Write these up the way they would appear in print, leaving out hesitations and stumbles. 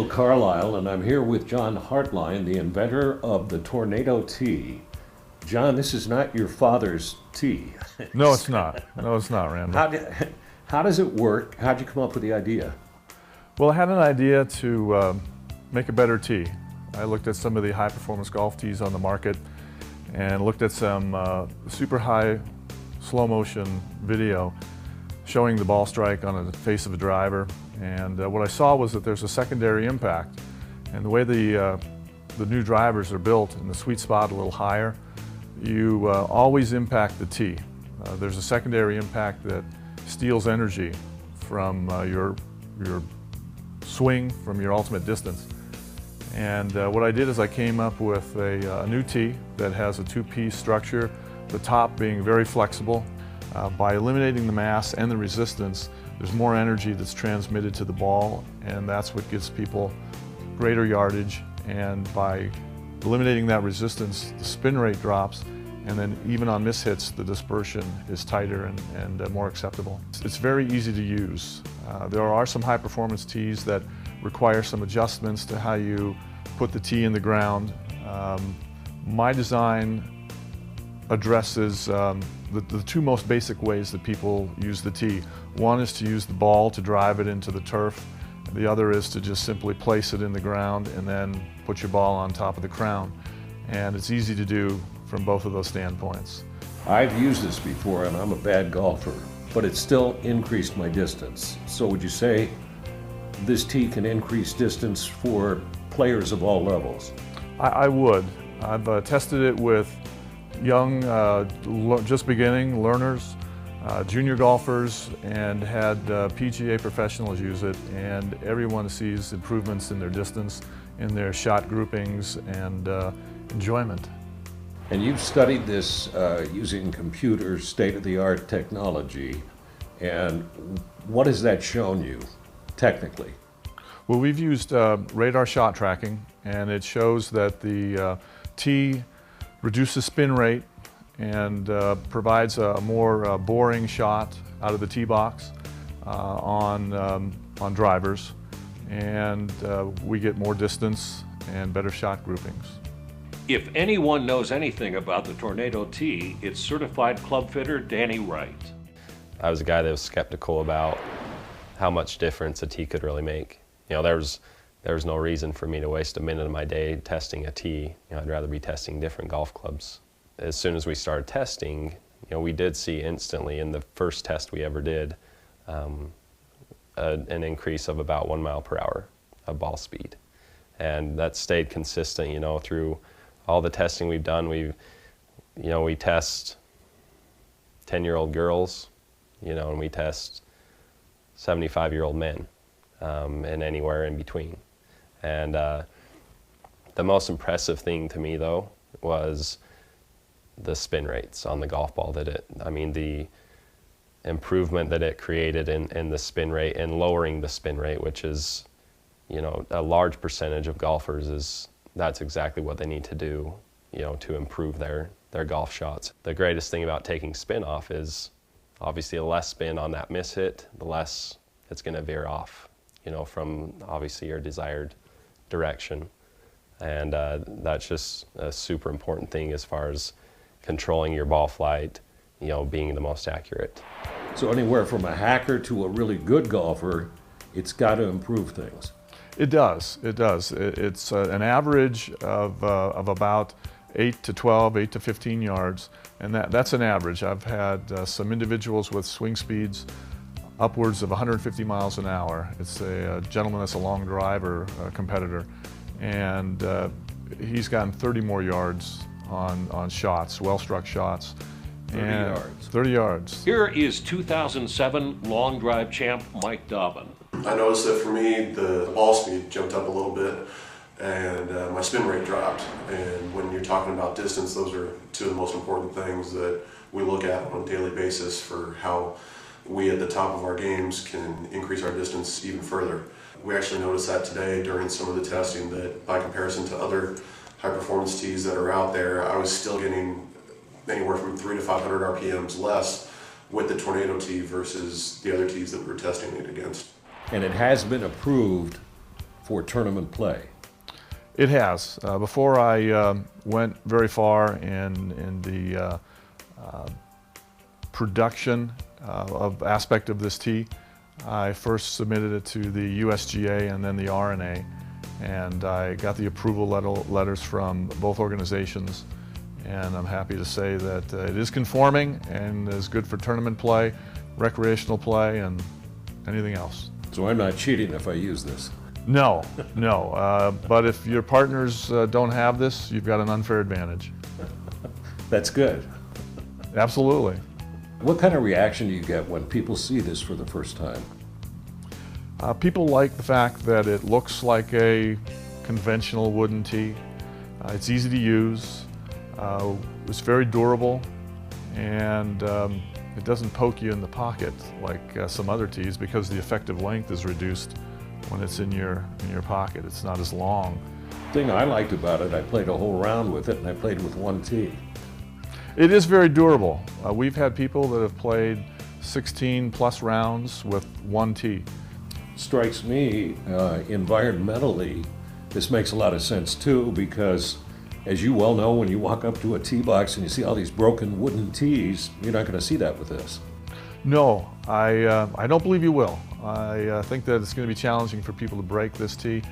Carlisle, and I'm here with John Hartline, the inventor of the Tornado Tee. John, this is not your father's tee. No, it's not. No, it's not, Randall. How does it work? How'd you come up with the idea? Well, I had an idea to make a better tee. I looked at some of the high-performance golf tees on the market and looked at some super high slow-motion video showing the ball strike on the face of a driver. And what I saw was that there's a secondary impact. And the way the new drivers are built in the sweet spot a little higher, you always impact the tee. There's a secondary impact that steals energy from your swing, from your ultimate distance. And what I did is I came up with a new tee that has a two-piece structure, the top being very flexible. By eliminating the mass and the resistance, there's more energy that's transmitted to the ball, and that's what gives people greater yardage. And by eliminating that resistance, the spin rate drops, and then even on mishits, the dispersion is tighter and more acceptable. It's very easy to use. There are some high-performance tees that require some adjustments to how you put the tee in the ground. My design addresses the two most basic ways that people use the tee. One is to use the ball to drive it into the turf. The other is to just simply place it in the ground and then put your ball on top of the crown. And it's easy to do from both of those standpoints. I've used this before and I'm a bad golfer, but it still increased my distance. So would you say this tee can increase distance for players of all levels? I would. I've tested it with young, just beginning learners, junior golfers, and had PGA professionals use it, and everyone sees improvements in their distance, in their shot groupings, and enjoyment. And you've studied this using computer state-of-the-art technology, and what has that shown you technically? Well, we've used radar shot tracking, and it shows that the tee reduces spin rate and provides a more boring shot out of the tee box on drivers, and we get more distance and better shot groupings. If anyone knows anything about the Tornado Tee, it's certified club fitter Danny Wright. I was a guy that was skeptical about how much difference a tee could really make. You know, there was no reason for me to waste a minute of my day testing a tee. You know, I'd rather be testing different golf clubs. As soon as we started testing, you know, we did see instantly in the first test we ever did an increase of about 1 mile per hour of ball speed. And that stayed consistent, you know, through all the testing we've done. We test 10-year-old girls, you know, and we test 75-year-old men, and anywhere in between. And the most impressive thing to me, though, was the spin rates on the golf ball. The improvement that it created in the spin rate and lowering the spin rate, which is, you know, a large percentage of golfers that's exactly what they need to do, you know, to improve their golf shots. The greatest thing about taking spin off is obviously the less spin on that miss hit, the less it's going to veer off, you know, from obviously your desired direction. And that's just a super important thing as far as controlling your ball flight, you know, being the most accurate. So anywhere from a hacker to a really good golfer, it's got to improve things. It does. It does. It's an average of about 8 to 15 yards, and that's an average. I've had some individuals with swing speeds upwards of 150 miles an hour. It's a gentleman that's a long driver competitor, and he's gotten 30 more yards on shots, well-struck shots. 30 yards. 30 yards. Here is 2007 long drive champ Mike Dobbin. I noticed that for me, the ball speed jumped up a little bit and my spin rate dropped. And when you're talking about distance, those are two of the most important things that we look at on a daily basis for how we at the top of our games can increase our distance even further. We actually noticed that today during some of the testing, that by comparison to other high performance tees that are out there, I was still getting anywhere from 300 to 500 RPMs less with the Tornado tee versus the other tees that we were testing it against. And it has been approved for tournament play? It has. Before I went very far in the production of aspect of this tee, I first submitted it to the USGA and then the R&A, and I got the approval letters from both organizations, and I'm happy to say that it is conforming and is good for tournament play, recreational play, and anything else. So I'm not cheating if I use this. No, no. But if your partners don't have this, you've got an unfair advantage. That's good. Absolutely. What kind of reaction do you get when people see this for the first time? People like the fact that it looks like a conventional wooden tee. It's easy to use. It's very durable, and it doesn't poke you in the pocket like some other tees because the effective length is reduced when it's in your pocket. It's not as long. The thing I liked about it, I played a whole round with it, and I played with one tee. It is very durable. We've had people that have played 16 plus rounds with one tee. Strikes me, environmentally, this makes a lot of sense too, because as you well know, when you walk up to a tee box and you see all these broken wooden tees, you're not going to see that with this. No, I don't believe you will. I think that it's going to be challenging for people to break this tee.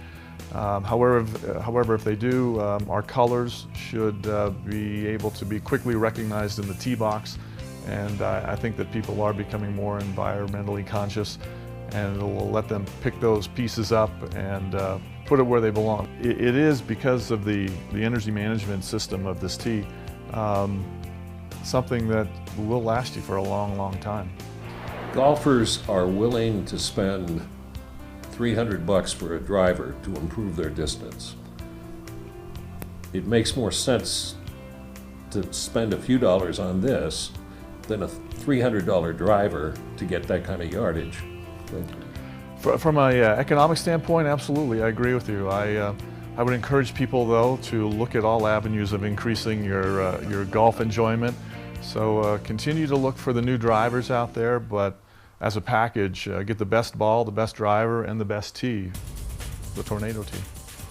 However, if they do, our colors should be able to be quickly recognized in the tee box, and I think that people are becoming more environmentally conscious, and it will let them pick those pieces up and put it where they belong. It is, because of the energy management system of this tee, something that will last you for a long, long time. Golfers are willing to spend $300 for a driver to improve their distance. It makes more sense to spend a few dollars on this than a $300 driver to get that kind of yardage. From an economic standpoint, absolutely, I agree with you. I would encourage people, though, to look at all avenues of increasing your golf enjoyment. So continue to look for the new drivers out there, but as a package, get the best ball, the best driver, and the best tee, the Tornado tee.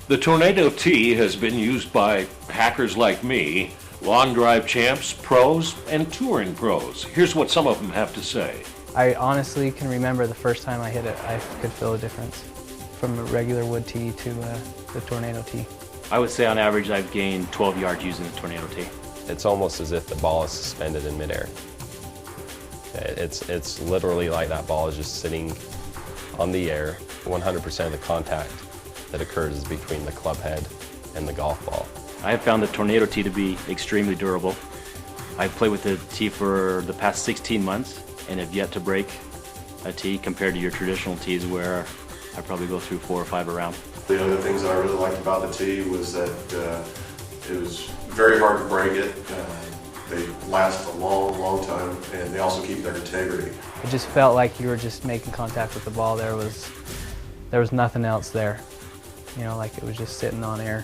The Tornado tee has been used by hackers like me, long drive champs, pros, and touring pros. Here's what some of them have to say. I honestly can remember the first time I hit it, I could feel a difference from a regular wood tee to the Tornado tee. I would say on average I've gained 12 yards using the Tornado tee. It's almost as if the ball is suspended in midair. It's literally like that ball is just sitting on the air. 100% of the contact that occurs is between the club head and the golf ball. I have found the Tornado tee to be extremely durable. I've played with the tee for the past 16 months and have yet to break a tee compared to your traditional tees where I probably go through 4 or 5 a round. The other things that I really liked about the tee was that it was very hard to break it. They last a long, long time, and they also keep their integrity. It just felt like you were just making contact with the ball. There was nothing else there. You know, like it was just sitting on air.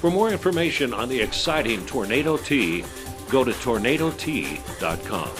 For more information on the exciting Tornado tee, go to tornadotee.com.